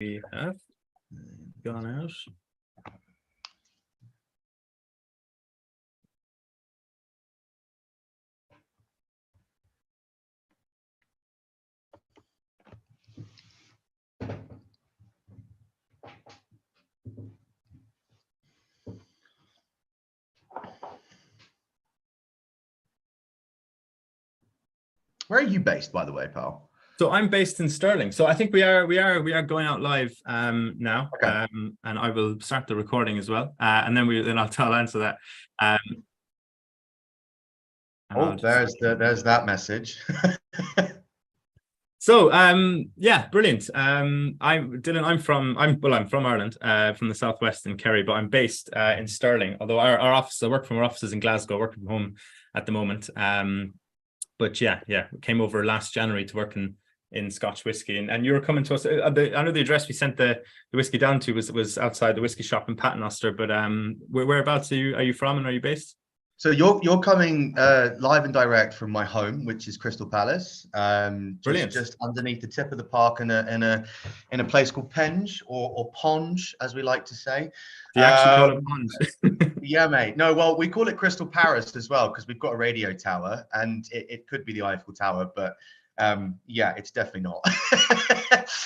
We have gone out. Where are you based, by the way, pal? So I'm based in Stirling. So I think we are going out live now. Okay. And I will start the recording as well. And then I'll answer that. There's that message. So yeah, brilliant. I'm Dylan. I'm from Ireland, from the southwest in Kerry, but I'm based in Stirling. Although our office, I work from our offices in Glasgow, working from home at the moment. But yeah, came over last January to work in Scotch whiskey, and you were coming to us. I know the address we sent the whiskey down to was outside the whiskey shop in Paternoster. But whereabouts are you from, and are you based? So you're coming live and direct from my home, which is Crystal Palace, just underneath the tip of the park in a place called Penge or Ponge, as we like to say. Do you actually call it Ponge? Yeah, mate. No, well, we call it Crystal Paris as well because we've got a radio tower, and it could be the Eiffel Tower, but yeah, it's definitely not.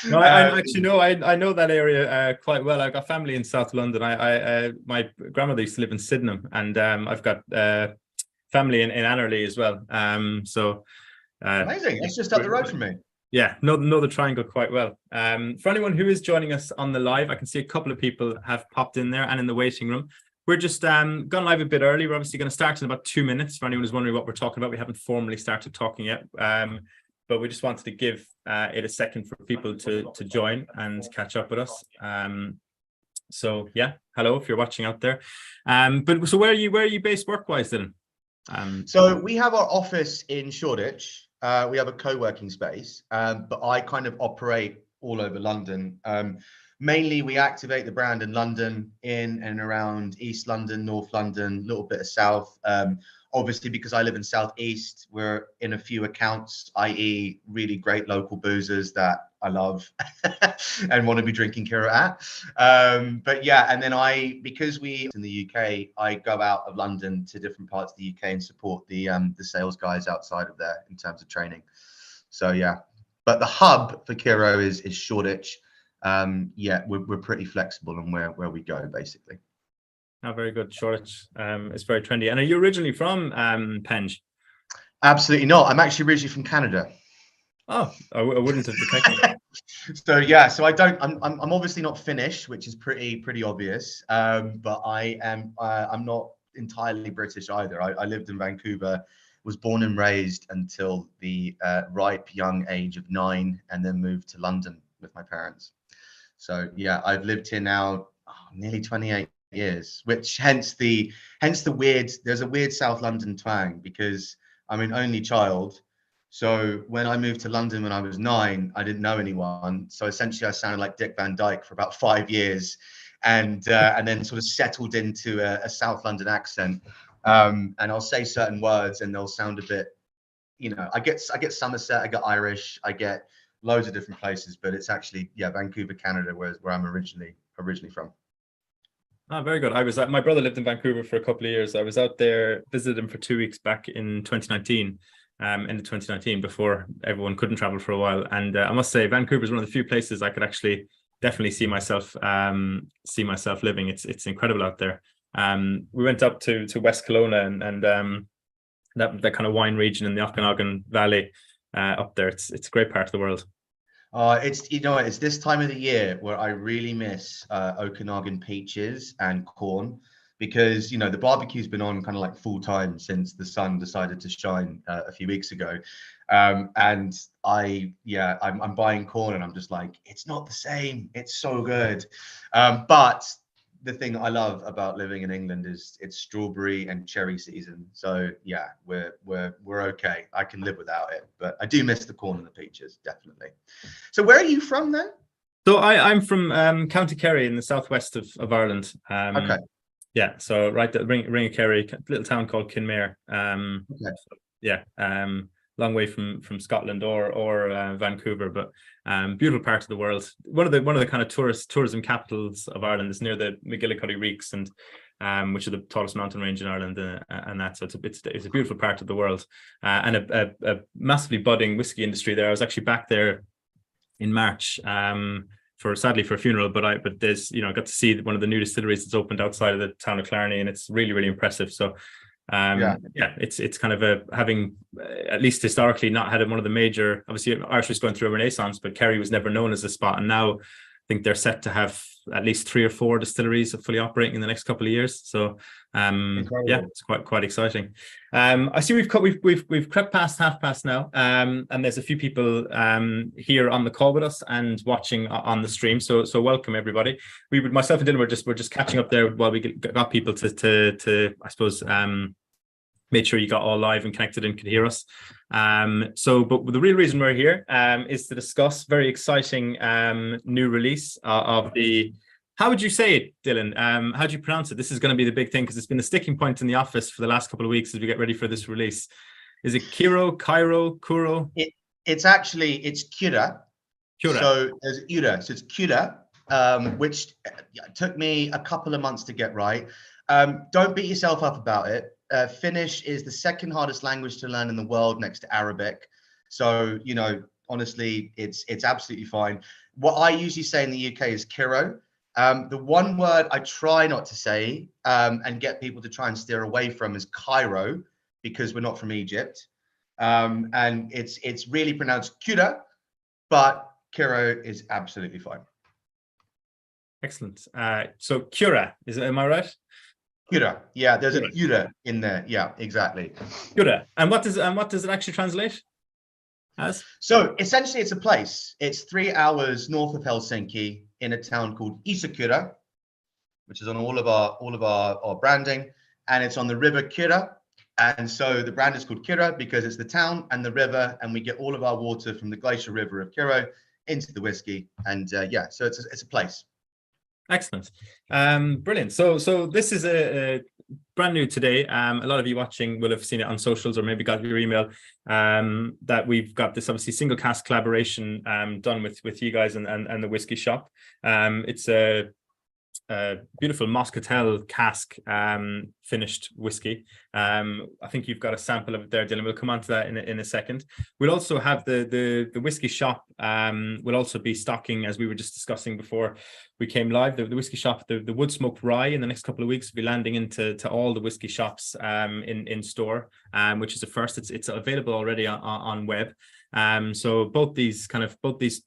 No, I actually know. I know that area quite well. I've got family in South London. My grandmother used to live in Sydenham, and I've got family in Annerley as well. So amazing. It's just up the road from me. Yeah, know the triangle quite well. For anyone who is joining us on the live, I can see a couple of people have popped in there and in the waiting room. We're just gone live a bit early. We're obviously going to start in about 2 minutes. For anyone who's wondering what we're talking about, we haven't formally started talking yet. But we just wanted to give it a second for people to join and catch up with us. So yeah, hello if you're watching out there. But so where are you based work-wise then? So we have our office in Shoreditch. We have a co-working space, but I kind of operate all over London. Mainly we activate the brand in London, in and around East London, North London, a little bit of South. Obviously, because I live in Southeast, we're in a few accounts, i.e. really great local boozers that I love and want to be drinking Kyro at. But yeah, and then because we in the UK, I go out of London to different parts of the UK and support the sales guys outside of there in terms of training. So yeah, but the hub for Kyro is Shoreditch. Yeah, we're pretty flexible on where we go basically. Oh, very good. Shoreditch is very trendy. And are you originally from Penge? Absolutely not. I'm actually originally from Canada. Oh, I wouldn't have detected. So yeah, so I'm obviously not Finnish, which is pretty obvious. But I'm not entirely British either. I lived in Vancouver, was born and raised until the ripe young age of 9, and then moved to London with my parents. So yeah, I've lived here now nearly 28 years, which hence the weird, there's a weird South London twang because I'm an only child. So when I moved to London when I was 9, I didn't know anyone. So essentially I sounded like Dick Van Dyke for about 5 years, and then sort of settled into a South London accent. And I'll say certain words and they'll sound a bit, I get Somerset, I get Irish, I get loads of different places, but it's actually, yeah, Vancouver, Canada, where I'm originally from. Oh, very good. My brother lived in Vancouver for a couple of years. I was out there, visited him for 2 weeks back in 2019, end of 2019, before everyone couldn't travel for a while. And I must say, Vancouver is one of the few places I could actually definitely see myself living. It's incredible out there. We went up to West Kelowna and that kind of wine region in the Okanagan Valley up there. It's a great part of the world. It's this time of the year where I really miss Okanagan peaches and corn, because the barbecue's been on kind of like full time since the sun decided to shine a few weeks ago, and I'm buying corn and I'm just like, it's not the same. It's so good, but the thing I love about living in England is it's strawberry and cherry season. So yeah, we're okay. I can live without it, but I do miss the corn and the peaches, definitely. So where are you from then? So I'm from County Kerry in the southwest of Ireland. Okay. Yeah, so right at Ring of Kerry, a little town called Kinmare. Okay. So, yeah. long way from Scotland or Vancouver, but beautiful part of the world. One of the kind of tourism capitals of Ireland is near the McGillicuddy Reeks, and which is the tallest mountain range in Ireland, and that. So it's a beautiful part of the world, and a massively budding whiskey industry there. I was actually back there in March, sadly for a funeral, but there's, I got to see one of the new distilleries that's opened outside of the town of Clarny, and it's really, really impressive. So it's kind of having at least historically not had one of the major, obviously Irish was going through a renaissance, but Kerry was never known as a spot, and now I think they're set to have at least 3 or 4 distilleries fully operating in the next couple of years. So it's quite exciting. I see we've crept past past now, and there's a few people here on the call with us and watching on the stream. So welcome everybody. Myself and Dylan we're just catching up there while we got people to I suppose made sure you got all live and connected and could hear us. But the real reason we're here is to discuss very exciting new release of the, how would you say it, Dylan? How do you pronounce it? This is going to be the big thing because it's been a sticking point in the office for the last couple of weeks as we get ready for this release. Is it Kyro, Kuro? It's Kyra. So there's Ura. So it's Kyra, which took me a couple of months to get right. Don't beat yourself up about it. Finnish is the second hardest language to learn in the world next to Arabic. So, honestly, it's absolutely fine. What I usually say in the UK is Kyro. The one word I try not to say and get people to try and steer away from is Kyro, because we're not from Egypt. And it's really pronounced Kyra, but Kyro is absolutely fine. Excellent. So Kyra, am I right? Kyra, yeah, there's a Kyra in there. Yeah, exactly. Kyra. And what does it actually translate as? So essentially, it's a place. It's 3 hours north of Helsinki in a town called Kyra, which is on all of our branding, and it's on the river Kyra. And so the brand is called Kyra because it's the town and the river, and we get all of our water from the glacier river of Kyro into the whiskey. And so it's a place. Excellent. Brilliant. So this is a brand new today. A lot of you watching will have seen it on socials or maybe got your email, that we've got this obviously single cask collaboration done with you guys and the whiskey shop. It's a beautiful Moscatel cask finished whiskey. I think you've got a sample of it there, Dylan. We'll come on to that in a second. We'll also have the whiskey shop will also be stocking, as we were just discussing before we came live, the whiskey shop, the wood smoked rye in the next couple of weeks will be landing into all the whiskey shops in store, which is a first. It's available already on web. So both these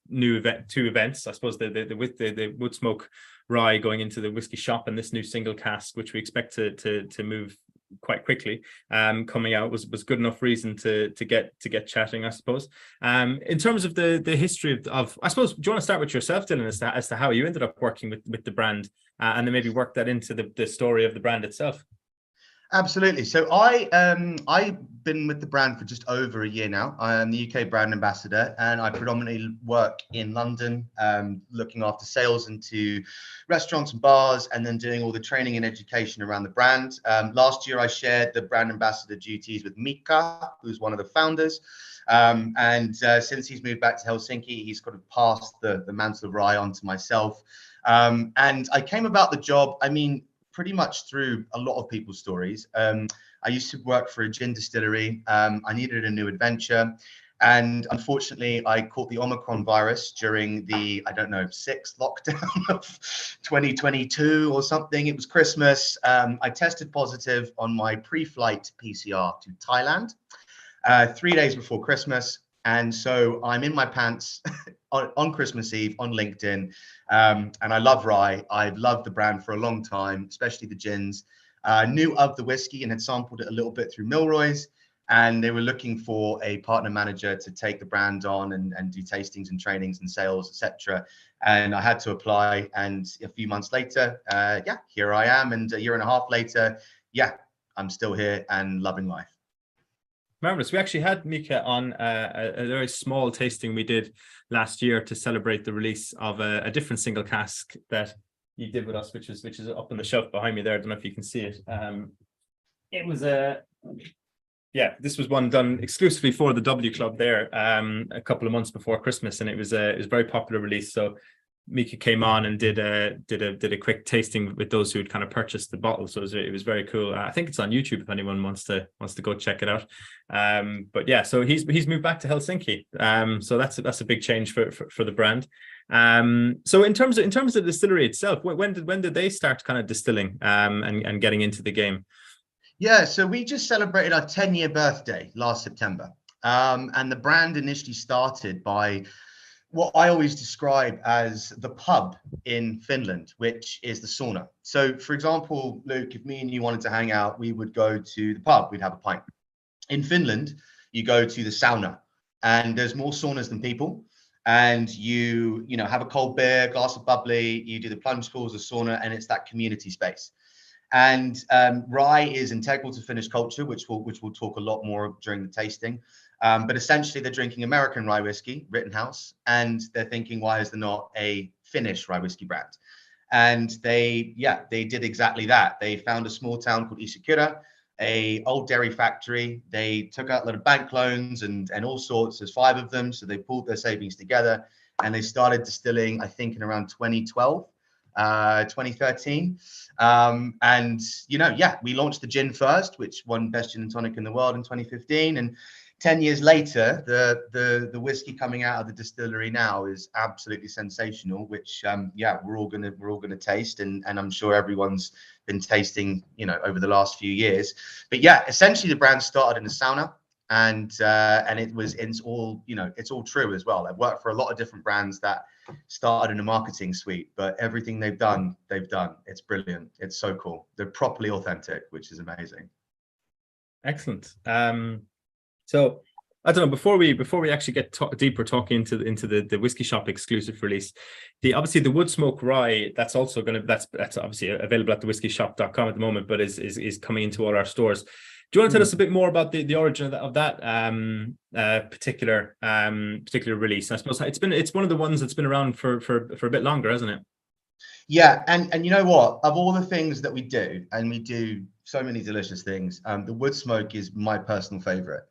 new two events, I suppose the wood smoke rye going into the whiskey shop and this new single cask, which we expect to move quite quickly, coming out was good enough reason to get chatting, I suppose. In terms of the history of I suppose, do you want to start with yourself, Dylan, as to how you ended up working with the brand, and then maybe work that into the story of the brand itself? Absolutely. So I've been with the brand for just over a year now. I am the UK brand ambassador, and I predominantly work in London, looking after sales into restaurants and bars, and then doing all the training and education around the brand. Last year, I shared the brand ambassador duties with Mika, who's one of the founders. Since he's moved back to Helsinki, he's kind of passed the mantle of rye on to myself. And I came about the job, pretty much through a lot of people's stories. I used to work for a gin distillery. I needed a new adventure. And unfortunately, I caught the Omicron virus during the, 6th lockdown of 2022 or something. It was Christmas. I tested positive on my pre-flight PCR to Thailand 3 days before Christmas. And so I'm in my pants on Christmas Eve on LinkedIn. And I love rye. I've loved the brand for a long time, especially the gins. Knew of the whiskey and had sampled it a little bit through Milroy's. And they were looking for a partner manager to take the brand on and do tastings and trainings and sales, etc. And I had to apply. And a few months later, here I am. And a year and a half later, I'm still here and loving life. Marvelous. We actually had Mika on a very small tasting we did last year to celebrate the release of a different single cask that you did with us, which is up on the shelf behind me there. I don't know if you can see it. It was a Yeah, this was one done exclusively for the W Club there a couple of months before Christmas, and it was a very popular release. So Mika came on and did a quick tasting with those who had kind of purchased the bottle. So it was very cool. I think it's on YouTube if anyone wants to go check it out. But yeah, so he's moved back to Helsinki. So that's a big change for the brand. So in terms of the distillery itself, when did they start kind of distilling and getting into the game? Yeah, so we just celebrated our 10-year birthday last September. And the brand initially started by what I always describe as the pub in Finland, which is the sauna. So, for example, Luke, if me and you wanted to hang out, we would go to the pub, we'd have a pint. In Finland, you go to the sauna, and there's more saunas than people. And you have a cold beer, glass of bubbly, you do the plunge pools, the sauna, and it's that community space. And rye is integral to Finnish culture, which we'll talk a lot more during the tasting. But essentially, they're drinking American rye whiskey, Rittenhouse, and they're thinking, why is there not a Finnish rye whiskey brand? And they did exactly that. They found a small town called Isakura, a old dairy factory. They took out a lot of bank loans and all sorts. There's 5 of them, so they pulled their savings together and they started distilling, I think, in around 2012. 2013. And we launched the gin first, which won best gin and tonic in the world in 2015. And 10 years later, the whiskey coming out of the distillery now is absolutely sensational, which we're all gonna taste, and I'm sure everyone's been tasting over the last few years. But yeah, essentially the brand started in a sauna, and it's all true as well. I've worked for a lot of different brands that started in a marketing suite, but everything they've done. It's brilliant. It's so cool. They're properly authentic, which is amazing. Excellent. So I don't know, before we actually get deeper talking into the whiskey shop exclusive release, obviously the wood smoke rye, that's obviously available at thewhiskeyshop.com at the moment, but is coming into all our stores. Do you want to tell us a bit more about the origin of that particular release? I suppose it's one of the ones that's been around for a bit longer, hasn't it? Yeah, and you know what? Of all the things that we do, and we do so many delicious things, the wood smoke is my personal favorite.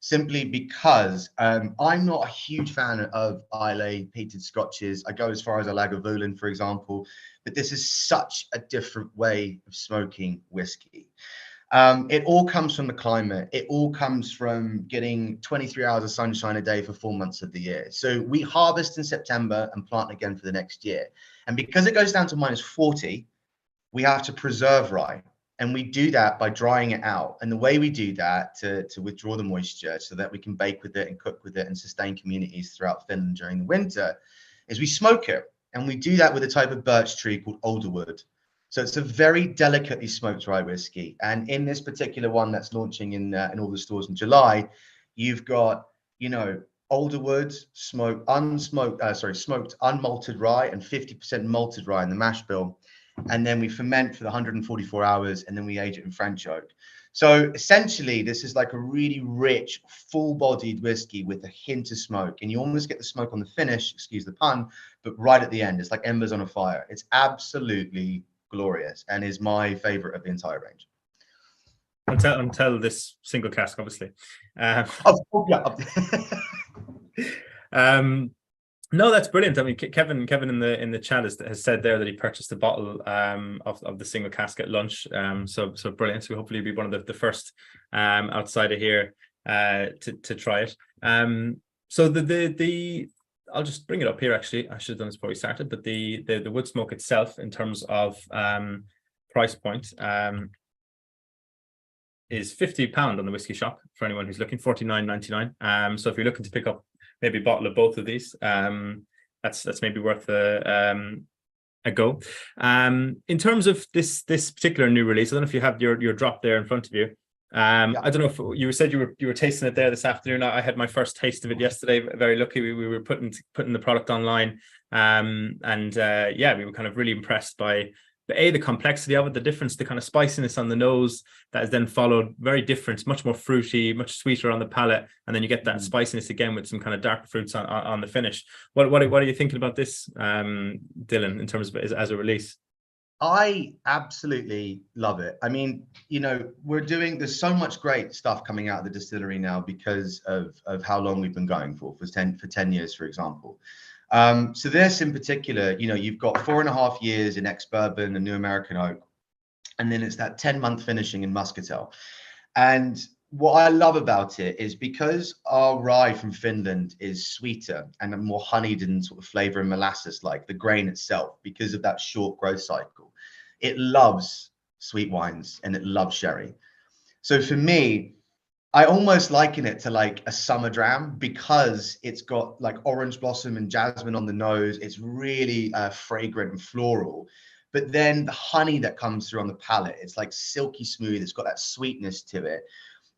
Simply because I'm not a huge fan of Islay peated scotches. I go as far as a Lagavulin, for example, but this is such a different way of smoking whiskey. It all comes from the climate. It all comes from getting 23 hours of sunshine a day for 4 months of the year. So we harvest in September and plant again for the next year. And because it goes down to -40, we have to preserve rye. And we do that by drying it out. And the way we do that to withdraw the moisture so that we can bake with it and cook with it and sustain communities throughout Finland during the winter is we smoke it. And we do that with a type of birch tree called alderwood. So it's a very delicately smoked rye whiskey. And in this particular one that's launching in all the stores in July, you've got, alderwood, smoked unmalted rye and 50% malted rye in the mash bill. And then we ferment for 144 hours, and then we age it in French oak. So essentially, this is like a really rich, full-bodied whiskey with a hint of smoke. And you almost get the smoke on the finish, excuse the pun, but right at the end. It's like embers on a fire. It's absolutely glorious and is my favorite of the entire range. Until this single cask, obviously. No, that's brilliant. I mean, Kevin in the chat has said there that he purchased a bottle of the single cask at lunch. So brilliant. So hopefully be one of the first outside of here to try it. So the I'll just bring it up here. Actually, I should have done this before we started. But the wood smoke itself, in terms of price point, is £50 on the whiskey shop for anyone who's looking. $49.99. So if you're looking to pick up maybe a bottle of both of these, that's maybe worth a go. In terms of this particular new release, I don't know if you have your drop there in front of you. I don't know if you said you were tasting it there this afternoon. I had my first taste of it yesterday. Very lucky. We were putting the product online, and we were kind of really impressed by the complexity of it, the difference, the kind of spiciness on the nose that is then followed very different, much more fruity, much sweeter on the palate, and then you get that spiciness again with some kind of dark fruits on the finish. What are you thinking about this, Dylan, in terms of as a release? I absolutely love it. I mean, there's so much great stuff coming out of the distillery now because of how long we've been going for 10 years, for example. So this in particular, you've got 4.5 years in ex-bourbon and new American oak, and then it's that 10-month finishing in muscatel. And what I love about it is because our rye from Finland is sweeter and more honeyed in sort of flavor and molasses, like the grain itself, because of that short growth cycle. It loves sweet wines and it loves sherry. So for me, I almost liken it to like a summer dram because it's got like orange blossom and jasmine on the nose. It's really fragrant and floral. But then the honey that comes through on the palate, it's like silky smooth. It's got that sweetness to it.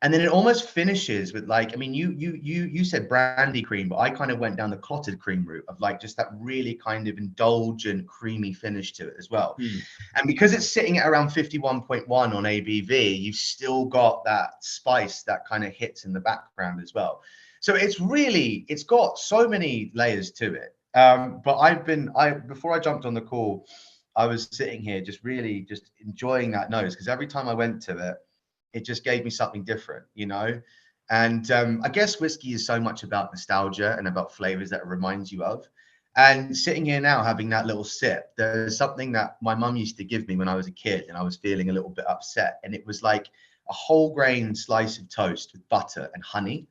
And then it almost finishes with like, I mean, you said brandy cream, but I kind of went down the clotted cream route of like just that really kind of indulgent, creamy finish to it as well. And because it's sitting at around 51.1 on ABV, you've still got that spice that kind of hits in the background as well. So it's got so many layers to it. But before I jumped on the call, I was sitting here just really just enjoying that nose because every time I went to it, it just gave me something different, And I guess whiskey is so much about nostalgia and about flavors that it reminds you of. And sitting here now having that little sip, there's something that my mum used to give me when I was a kid and I was feeling a little bit upset. And it was like a whole grain slice of toast with butter and honey.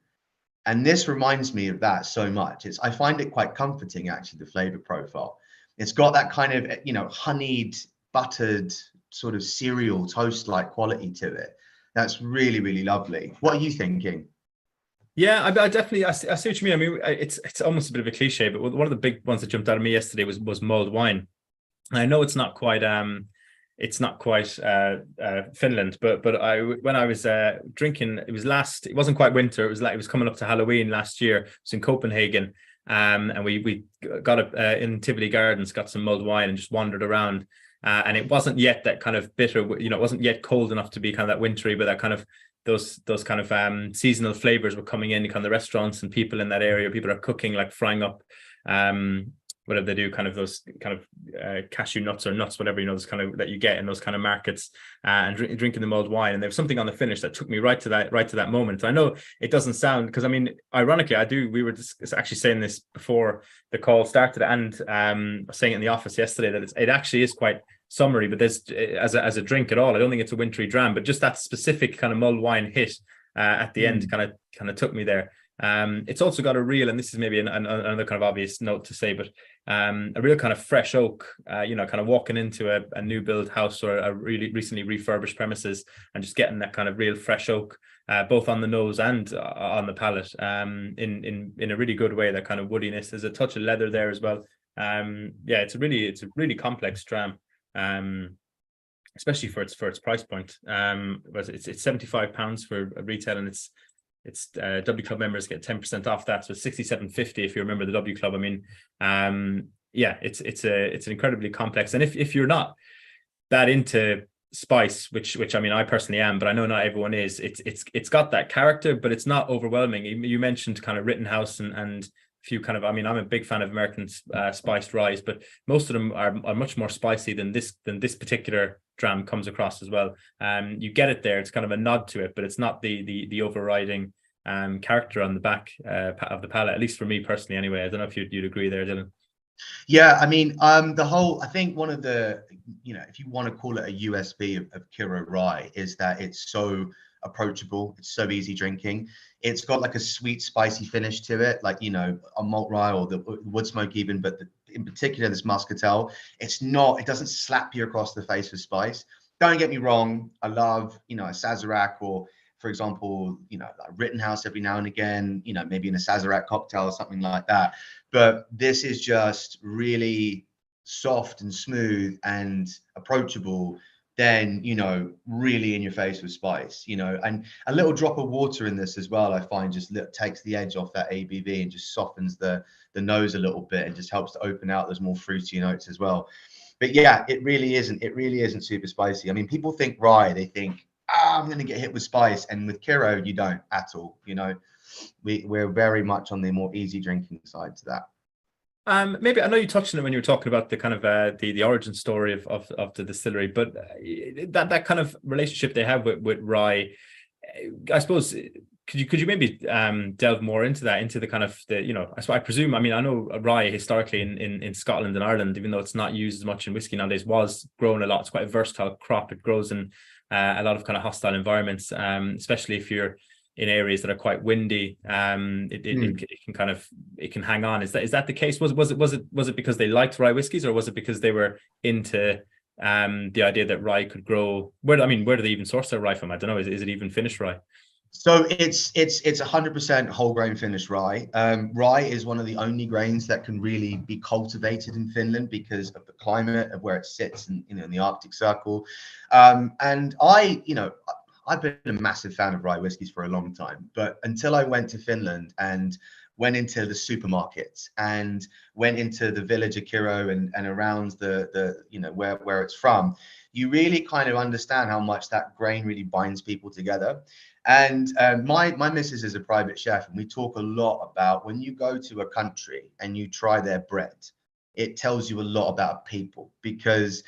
And this reminds me of that so much. I find it quite comforting, actually, the flavor profile. It's got that kind of, honeyed, buttered sort of cereal toast-like quality to it. That's really, really lovely. What are you thinking? Yeah, I definitely I see what you mean. I mean, it's almost a bit of a cliche, but one of the big ones that jumped out of me yesterday was mulled wine. And I know it's not quite Finland, but when I was drinking, it wasn't quite winter. It was coming up to Halloween last year. It was in Copenhagen, and we got it in Tivoli Gardens, got some mulled wine, and just wandered around. And it wasn't yet that kind of bitter, it wasn't yet cold enough to be kind of that wintry, but that kind of those kind of seasonal flavors were coming in. Kind of the restaurants and people in that area, people are cooking, like frying up whatever they do, kind of those kind of cashew nuts or nuts, whatever, those kind of that you get in those kind of markets, and drinking the mulled wine. And there was something on the finish that took me right to that moment. I know it doesn't sound, because I mean, ironically, we were just actually saying this before the call started, and saying it in the office yesterday, that it actually is quite summery, but there's as a drink at all, I don't think it's a wintry dram, but just that specific kind of mulled wine hit at the end kind of took me there. It's also got a real, and this is maybe another kind of obvious note to say, but a real kind of fresh oak, kind of walking into a new build house or a really recently refurbished premises and just getting that kind of real fresh oak, both on the nose and on the palate, in a really good way. That kind of woodiness, there's a touch of leather there as well. It's a really complex dram, especially for its price point. But it's £75 for retail, and it's W Club members get 10% off that, so $67.50 if you remember the W Club. I mean, it's an incredibly complex, and if you're not that into spice, which I mean I personally am, but I know not everyone is, it's got that character, but it's not overwhelming. You mentioned kind of Rittenhouse and a few kind of, I mean, I'm a big fan of American spiced ryes, but most of them are much more spicy than this particular dram comes across as well. You get it there, it's kind of a nod to it, but it's not the overriding character on the back of the palate, at least for me personally anyway. I don't know if you'd agree there, Dylan. Yeah, I mean, I think one of the, if you want to call it a USP of Kyro rye, is that it's so approachable, it's so easy drinking. It's got like a sweet, spicy finish to it, like, a malt rye or the wood smoke even, but in particular this muscatel, it doesn't slap you across the face with spice. Don't get me wrong, I love, a Sazerac, or for example, like Rittenhouse every now and again, maybe in a Sazerac cocktail or something like that. But this is just really soft and smooth and approachable, then, really in your face with spice, and a little drop of water in this as well, I find just takes the edge off that ABV and just softens the nose a little bit and just helps to open out those more fruity notes as well. But yeah, it really isn't super spicy. I mean, people think rye, they think, I'm going to get hit with spice. And with Kyro, you don't at all. We're very much on the more easy drinking side to that. Maybe I know you touched on it when you were talking about the kind of the origin story of the distillery, but that kind of relationship they have with rye, I suppose. Could you maybe delve more into that, into the kind of the, I presume, I mean, I know rye historically in Scotland and Ireland, even though it's not used as much in whiskey nowadays, was grown a lot. It's quite a versatile crop. It grows in a lot of kind of hostile environments, especially if you're in areas that are quite windy. It can kind of, it can hang on. Is that the case? Was it because they liked rye whiskies, or was it because they were into the idea that rye could grow? Where do they even source their rye from? I don't know. Is it even finished rye? So it's 100% whole grain finished rye. Rye is one of the only grains that can really be cultivated in Finland because of the climate of where it sits, and in the Arctic Circle. And I've been a massive fan of rye whiskies for a long time, but until I went to Finland and went into the supermarkets and went into the village of Kyro and around the where it's from, you really kind of understand how much that grain really binds people together. And my missus is a private chef, and we talk a lot about when you go to a country and you try their bread, it tells you a lot about people, because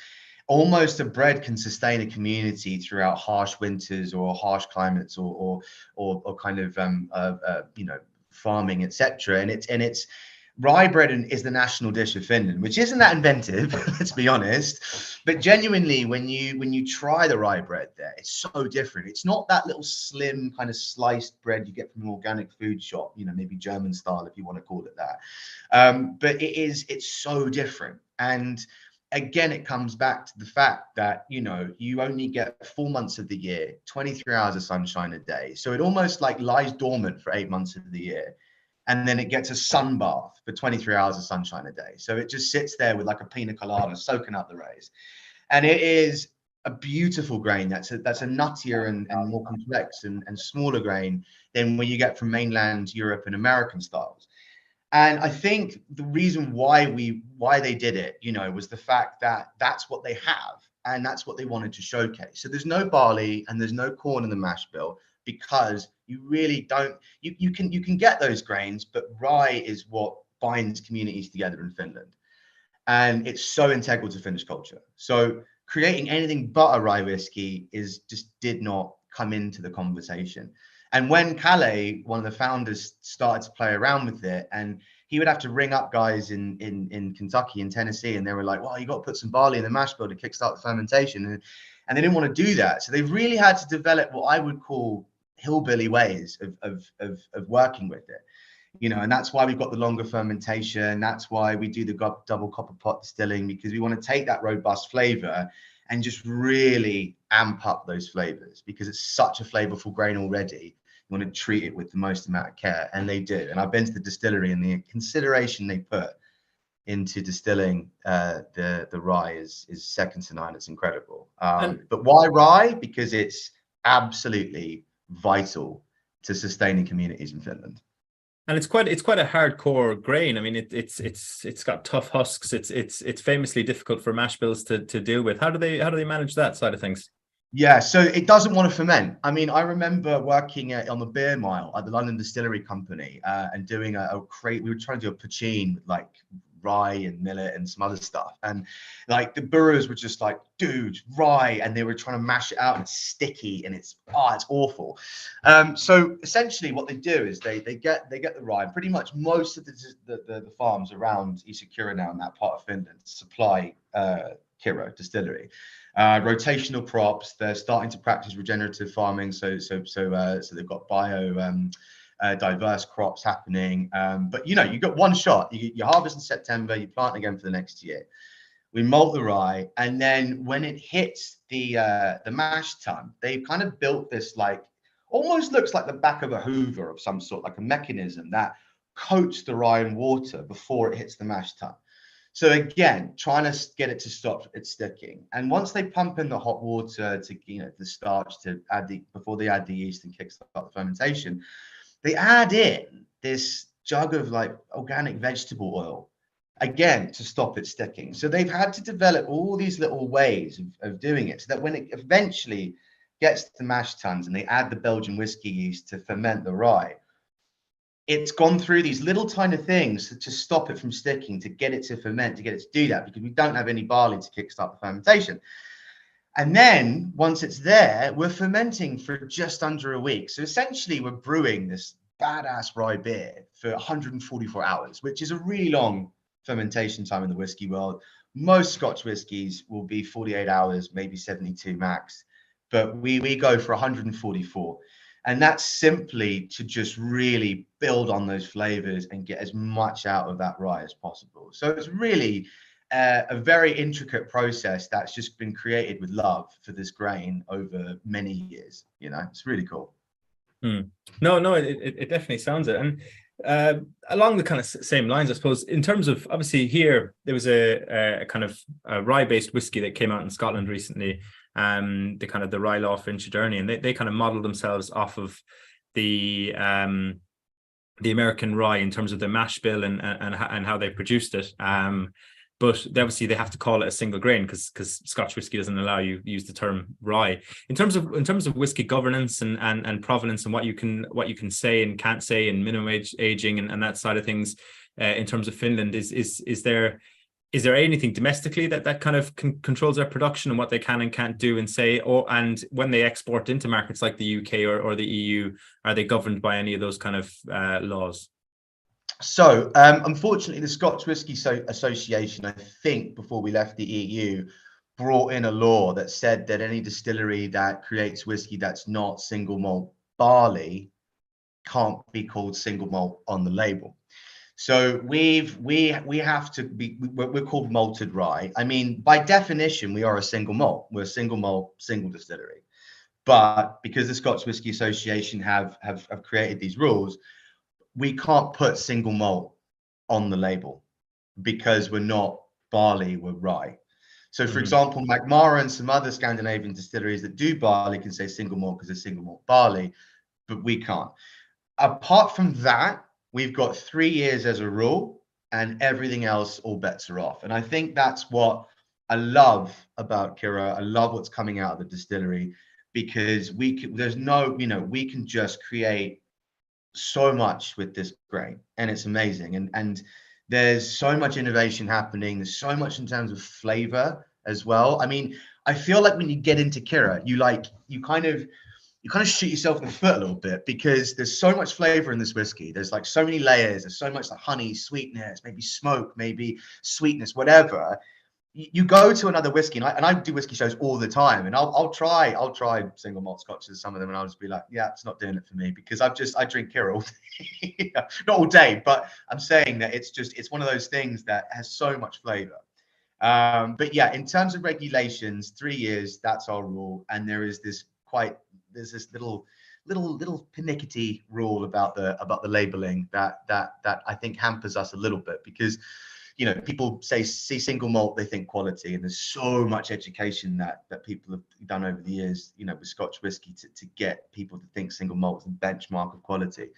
almost a bread can sustain a community throughout harsh winters or harsh climates, or kind of farming, etc. And it's rye bread is the national dish of Finland, which isn't that inventive, let's be honest. But genuinely, when you try the rye bread there, it's so different. It's not that little slim kind of sliced bread you get from an organic food shop, maybe German style if you want to call it that. But it's so different. And again, it comes back to the fact that you only get 4 months of the year, 23 hours of sunshine a day. So it almost like lies dormant for 8 months of the year, and then it gets a sun bath for 23 hours of sunshine a day. So it just sits there with like a pina colada soaking up the rays. And it is a beautiful grain. That's a nuttier and more complex and smaller grain than what you get from mainland Europe and American styles. And I think the reason why they did it, was the fact that that's what they have and that's what they wanted to showcase. So there's no barley and there's no corn in the mash bill, because you really don't. You can get those grains, but rye is what binds communities together in Finland, and it's so integral to Finnish culture. So creating anything but a rye whiskey did not come into the conversation. And when Calais, one of the founders, started to play around with it, and he would have to ring up guys in Kentucky and Tennessee, and they were like, "Well, you got to put some barley in the mash bill to kickstart the fermentation," and they didn't want to do that. So they really had to develop what I would call hillbilly ways of working with it. And that's why we've got the longer fermentation. That's why we do the double copper pot distilling, because we want to take that robust flavor and just really amp up those flavors, because it's such a flavorful grain already. You want to treat it with the most amount of care, and they did. And I've been to the distillery, and the consideration they put into distilling the rye is second to none. It's incredible. But why rye? Because it's absolutely vital to sustaining communities in Finland. And it's quite a hardcore grain. I mean, it's got tough husks. It's famously difficult for mash bills to deal with. How do they manage that side of things? Yeah, so it doesn't want to ferment. I mean, I remember working on the beer mile at the London Distillery Company, and doing a crate. We were trying to do a poutine with like rye and millet and some other stuff, and like the brewers were just like, "Dude, rye," and they were trying to mash it out, and it's sticky, and it's awful. So essentially, what they do is they get the rye. Pretty much most of the farms around East Kira now in that part of Finland supply Kyro distillery. Rotational crops. They're starting to practice regenerative farming, so they've got diverse crops happening. But you got one shot. You harvest in September, you plant again for the next year. We malt the rye, and then when it hits the mash tun, they've kind of built this, like, almost looks like the back of a Hoover of some sort, like a mechanism that coats the rye in water before it hits the mash tun. So again, trying to get it to stop it sticking. And once they pump in the hot water to, the starch to add before they add the yeast and kickstart the fermentation, they add in this jug of like organic vegetable oil, again, to stop it sticking. So they've had to develop all these little ways of doing it, so that when it eventually gets to the mash tuns and they add the Belgian whiskey yeast to ferment the rye, it's gone through these little tiny things to stop it from sticking, to get it to ferment, to get it to do that, because we don't have any barley to kickstart the fermentation. And then once it's there, we're fermenting for just under a week. So essentially we're brewing this badass rye beer for 144 hours, which is a really long fermentation time in the whiskey world. Most Scotch whiskies will be 48 hours, maybe 72 max, but we go for 144. And that's simply to just really build on those flavors and get as much out of that rye as possible. So it's really a very intricate process that's just been created with love for this grain over many years. You know, it's really cool. No, it definitely sounds it. And along the kind of same lines, I suppose, in terms of, obviously here, there was a kind of a rye-based whiskey that came out in Scotland recently, the kind of the Rye Law Finchaderney, and they kind of modeled themselves off of the American rye in terms of the mash bill and how they produced it. But obviously they have to call it a single grain because Scotch whiskey doesn't allow you to use the term rye. In terms of whiskey governance and provenance and what you can say and can't say and minimum aging and that side of things, in terms of Finland, is there anything domestically that kind of controls their production and what they can and can't do and say, and when they export into markets like the UK or the EU, are they governed by any of those kind of laws? So, unfortunately, the Scotch Whisky Association, I think, before we left the EU, brought in a law that said that any distillery that creates whiskey that's not single malt barley can't be called single malt on the label. So we have to be, we're called malted rye. I mean, by definition, we are a single malt. We're a single malt, single distillery. But because the Scotch Whisky Association have created these rules, we can't put single malt on the label because we're not barley, we're rye. So, for example, Macmara and some other Scandinavian distilleries that do barley can say single malt because it's single malt barley, but we can't. Apart from that, we've got 3 years as a rule, and everything else, all bets are off. And I think that's what I love about Kyro. I love what's coming out of the distillery, because we can just create so much with this grain, and it's amazing. And there's so much innovation happening. There's so much in terms of flavor as well. I mean, I feel like when you get into Kyro, you kind of shoot yourself in the foot a little bit, because there's so much flavor in this whiskey. There's like so many layers. There's so much like honey, sweetness, maybe smoke, maybe sweetness, whatever. You go to another whiskey, and I do whiskey shows all the time, and I'll try single malt scotches, some of them, and I'll just be like, yeah, it's not doing it for me, because I drink Kyro all day. Not all day, but I'm saying that it's one of those things that has so much flavor. But yeah, in terms of regulations, 3 years, that's our rule, and there's this little pernickety rule about the labeling that I think hampers us a little bit, because people see single malt, they think quality, and there's so much education that people have done over the years, with Scotch whiskey to get people to think single malt is a benchmark of quality.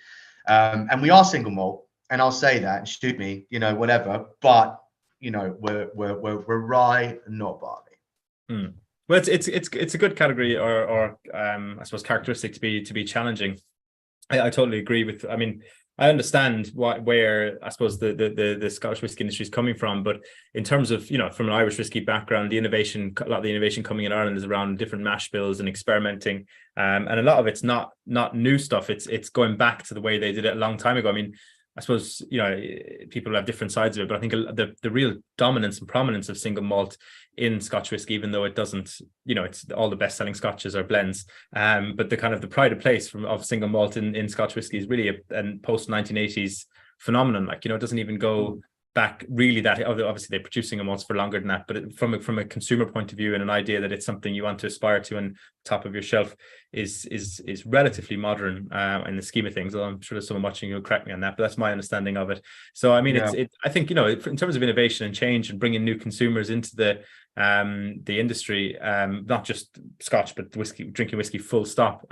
And we are single malt, and I'll say that, and shoot me, whatever, but we're rye and not barley. Well, it's a good category or I suppose characteristic to be challenging. I totally agree with. I mean, I understand where I suppose the Scottish whiskey industry is coming from, but in terms of from an Irish whiskey background, a lot of the innovation coming in Ireland is around different mash bills and experimenting, and a lot of it's not new stuff. It's going back to the way they did it a long time ago. I mean, I suppose people have different sides of it, but I think the real dominance and prominence of single malt in Scotch whiskey, even though it doesn't, it's all the best-selling Scotches are blends, but the kind of the pride of place of single malt in Scotch whiskey is really a post-1980s phenomenon. Like, it doesn't even go back really that. Obviously they produce single malts for longer than that, but from a consumer point of view, and an idea that it's something you want to aspire to and top of your shelf is relatively modern in the scheme of things. Although I'm sure there's someone watching who'll correct me on that, but that's my understanding of it. So I mean, I think in terms of innovation and change and bringing new consumers into the industry, not just Scotch but drinking whiskey full stop.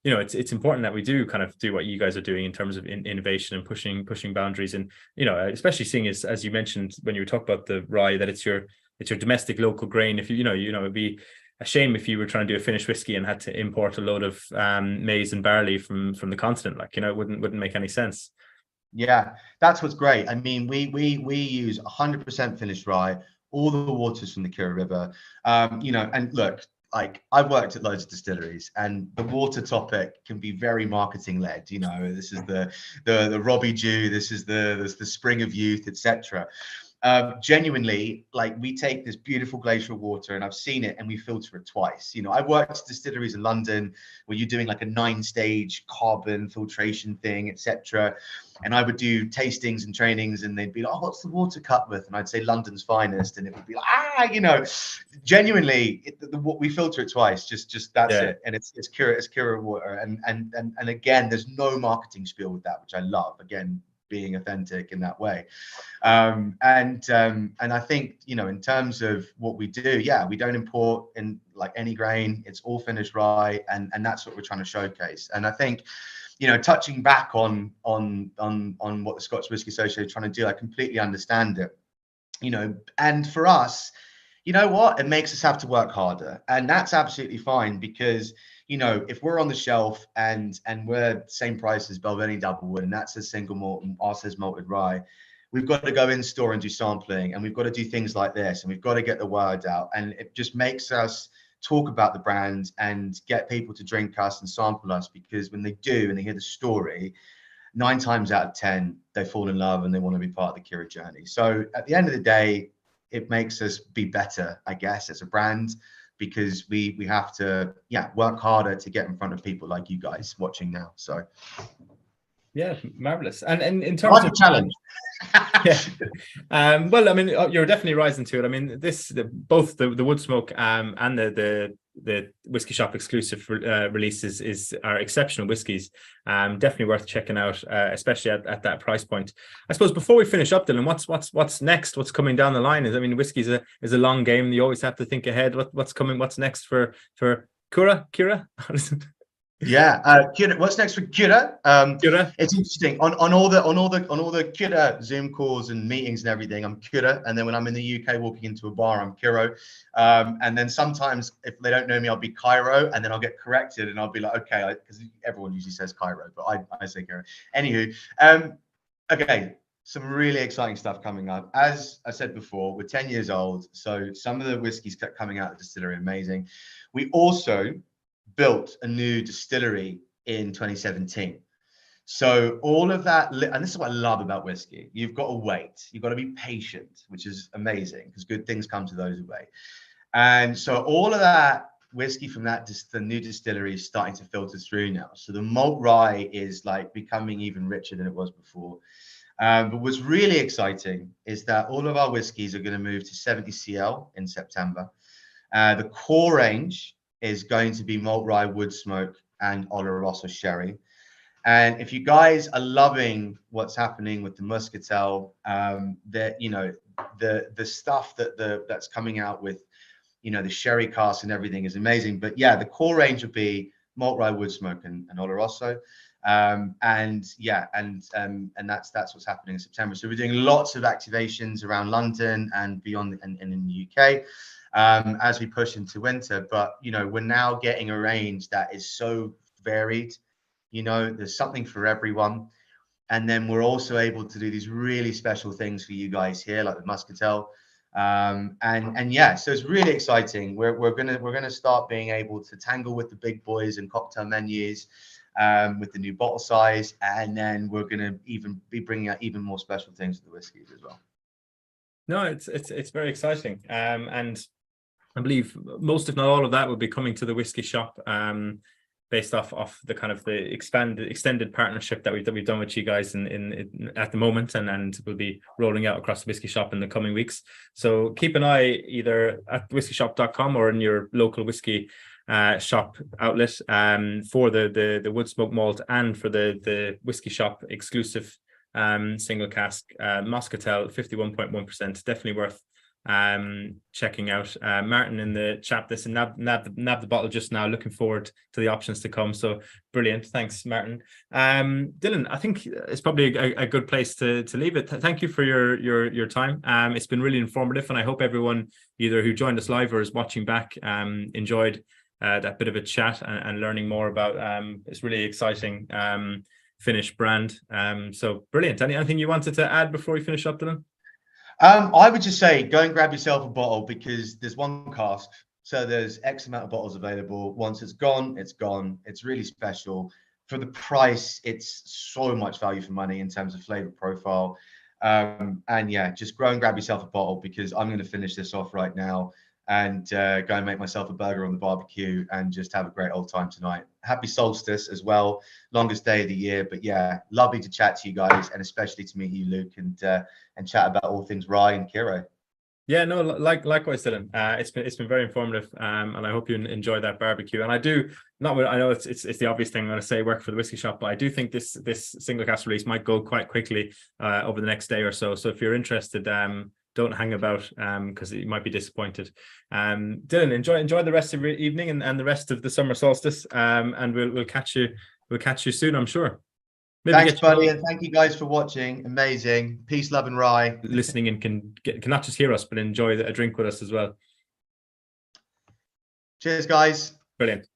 It's important that we do kind of do what you guys are doing in terms of innovation and pushing boundaries, and especially seeing as you mentioned when you were talking about the rye, that it's your domestic local grain. If it'd be a shame if you were trying to do a finished whiskey and had to import a load of maize and barley from the continent. Like, it wouldn't make any sense. Yeah, that's what's great. I mean, we use 100% finished rye, all the waters from the Kyro River. And look, like, I've worked at loads of distilleries, and the water topic can be very marketing led. This is the Robbie Dew, this is the Spring of Youth, etc. Genuinely, like, we take this beautiful glacial water, and I've seen it, and we filter it twice. I've worked at distilleries in London where you're doing like a 9-stage carbon filtration thing, etc. And I would do tastings and trainings, and they'd be like, "Oh, what's the water cut with?" And I'd say London's finest, and it would be like, genuinely, what we filter it twice. Just that's it, and it's Kyro water, and again, there's no marketing spiel with that, which I love. Again, being authentic in that way. And I think, in terms of what we do, we don't import in like any grain. It's all finished rye, and that's what we're trying to showcase. And I think, touching back on what the Scotch Whisky Association is trying to do, I completely understand it. And for us, it makes us have to work harder, and that's absolutely fine, because if we're on the shelf and we're the same price as Balvenie Doublewood, and that's a single malt and ours says malted rye, we've got to go in store and do sampling, and we've got to do things like this, and we've got to get the word out, and it just makes us talk about the brand and get people to drink us and sample us, because when they do and they hear the story, 9 times out of 10 they fall in love and they want to be part of the Kyro journey. So at the end of the day, it makes us be better, I guess, as a brand, because we have to work harder to get in front of people like you guys watching now. So yeah, marvelous. And in terms of challenge. Well, I mean, you're definitely rising to it. I mean, both the Woodsmoke and the Whiskey Shop exclusive releases are exceptional whiskies. Definitely worth checking out, especially at that price point. I suppose before we finish up, Dylan, what's next? What's coming down the line? Whiskey is a long game. You always have to think ahead. What's coming? What's next for Kyro? Kyro, what's next for Kyro? Kyro? It's interesting on all the Kyro Zoom calls and meetings and everything, I'm Kyro, and then when I'm in the UK walking into a bar, I'm Kyro, and then sometimes if they don't know me, I'll be Kyro, and then I'll get corrected and I'll be like, okay, because everyone usually says Kyro, but I say Kyro. Anywho, okay, some really exciting stuff coming up. As I said before, we're 10 years old, so some of the whiskeys kept coming out of the distillery, amazing. We also built a new distillery in 2017. So all of that, and this is what I love about whiskey, you've got to wait, you've got to be patient, which is amazing, because good things come to those who wait. And so all of that whiskey from the new distillery is starting to filter through now. So the malt rye is like becoming even richer than it was before. But what's really exciting is that all of our whiskeys are going to move to 70 CL in September. The core range is going to be malt rye, wood smoke, and Oloroso sherry. And if you guys are loving what's happening with the Muscatel, the stuff that's coming out with, the sherry cask and everything is amazing. But yeah, the core range will be malt rye, wood smoke, and Oloroso. And that's what's happening in September. So we're doing lots of activations around London and beyond, and in the UK. As we push into winter, but we're now getting a range that is so varied. There's something for everyone, and then we're also able to do these really special things for you guys here, like the Muscatel, so it's really exciting. We're gonna start being able to tangle with the big boys and cocktail menus, with the new bottle size, and then we're gonna even be bringing out even more special things to the whiskeys as well. No, it's very exciting, and I believe most, if not all, of that will be coming to the Whiskey Shop, based off the kind of the extended partnership that we've done with you guys in at the moment, and will be rolling out across the Whiskey Shop in the coming weeks. So keep an eye either at whiskyshop.com or in your local whiskey shop outlet for the Woodsmoke malt, and for the Whiskey Shop exclusive single cask Muscatel 51.1%. Definitely worth checking out. Martin in the chat, this and nab the bottle just now. Looking forward to the options to come. So brilliant. Thanks, Martin. Dylan, I think it's probably a good place to leave it. Thank you for your time. It's been really informative, and I hope everyone either who joined us live or is watching back enjoyed that bit of a chat and learning more about it's really exciting Finnish brand. So brilliant. Anything you wanted to add before we finish up, Dylan? I would just say go and grab yourself a bottle, because there's one cask, so there's X amount of bottles available. Once it's gone, it's gone. It's really special. For the price, it's so much value for money in terms of flavor profile. And yeah, just go and grab yourself a bottle, because I'm going to finish this off right now and go and make myself a burger on the barbecue and just have a great old time tonight. Happy solstice as well, longest day of the year. But yeah, lovely to chat to you guys, and especially to meet you, Luke, and chat about all things Rye and Kyro. Yeah, no, likewise, Dylan. It's been very informative, and I hope you enjoy that barbecue. And I know it's the obvious thing I'm going to say, work for the whiskey shop, but I do think this single cask release might go quite quickly over the next day or so. So if you're interested, don't hang about because you might be disappointed. Dylan, enjoy the rest of your evening and the rest of the summer solstice. And we'll catch you soon, I'm sure. Maybe thanks, buddy, and thank you guys for watching. Amazing. Peace, love, and Rye. Listening and can not just hear us, but enjoy a drink with us as well. Cheers, guys. Brilliant.